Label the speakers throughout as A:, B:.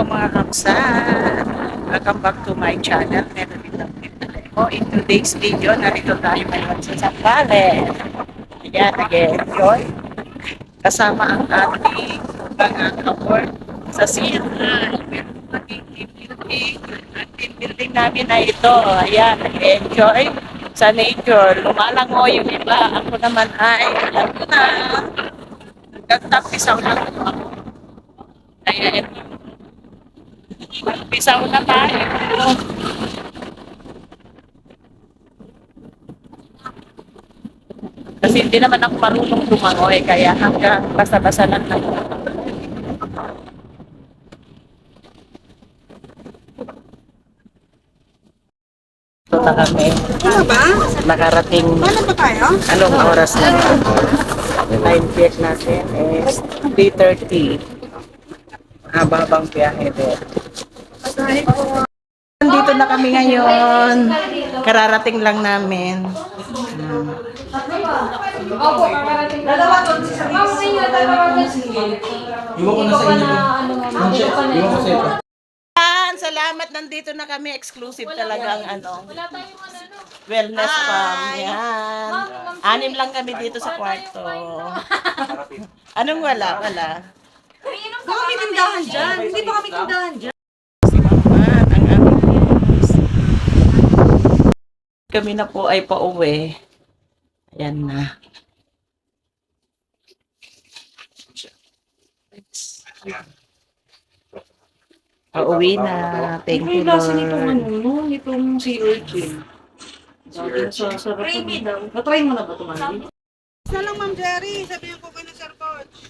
A: Hello mga kapsan! Welcome back to my channel. Meron din lang in today's video, narito tayo ngayon sa Zambales. Ayan, nag-enjoy. Kasama ang ating mga kapor sa Sierra. Meron maging team building. Ang team building namin na ito. Ayan, nag-enjoy sa nature. Lumalango yung iba. Ako naman ay alam ko na. Nagtagtapisaw lang ako. Kaya ito. Magpisaw na tayo. Kasi hindi naman ako marunong lumangoy, kaya hanggang basa-basa lang ako. Ito na kami.
B: Ano ba?
A: Nakarating.
B: Ano ba tayo?
A: Anong oras na? Time check natin is 3:30. Habang biyahe din. Nandito na kami ngayon. Kararating lang namin.
C: Opo, kakarating na. Ma'am, may dalawa na sige.
D: Iwan ko na sa inyo. Iwan ko sa inyo.
A: Salamat, nandito na kami. Exclusive talaga ang
C: Wala tayong ano.
A: wellness farm. Yan. Anim lang kami dito sa kwarto. Anong wala? Wala.
C: Umiinom
B: Baka may tindahan dyan. Hindi ba kami tindahan dyan?
A: Si Mama, ang aming boss. Kami na po ay pauwi. Ayan na. Pauwi na. Thank you, Lord.
B: Itong sea urchin. Creamy daw.
D: Na-try mo na ba ito, Mandy?
B: Isa lang, Ma'am Jerry. Sabihin ko kayo ng Sir Coach.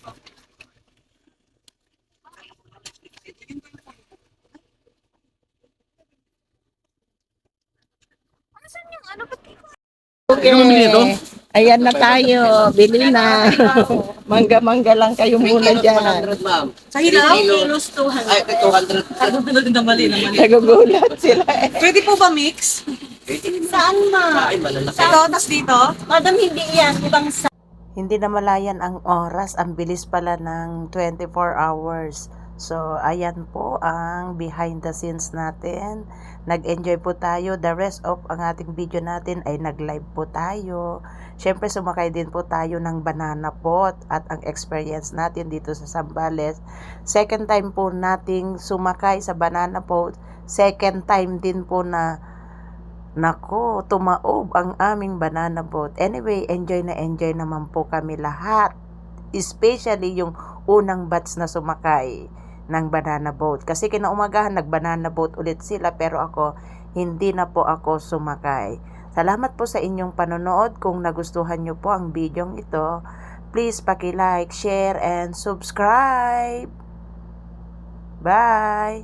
A: Okay. Ayan na tayo. Bili na. Mangga-mangga lang kayo muna dyan.
B: Sa hilaw?
D: Kilos 200. Ay, 200.
B: Nagugulat na mali.
A: Nagugulat sila eh.
B: Pwede po ba mix?
C: Saan ma?
D: Ay, malalaki.
B: Ito, tas dito?
C: Madam, hindi yan. Ibang sa...
A: Hindi na malayan ang oras. Ang bilis pala ng 24 hours. So, ayan po ang behind the scenes natin. Nag-enjoy po tayo. The rest of ang ating video natin ay nag-live po tayo. Siyempre, sumakay din po tayo ng banana boat at ang experience natin dito sa Zambales. Second time po nating sumakay sa banana boat. Second time din po na nako, tumaob ang aming banana boat. Anyway, enjoy naman po kami lahat. Especially yung unang batch na sumakay ng banana boat. Kasi kinaumagahan nag-banana boat ulit sila pero ako, hindi na po ako sumakay. Salamat po sa inyong panonood. Kung nagustuhan nyo po ang video ito, please paki-like, share, and subscribe. Bye!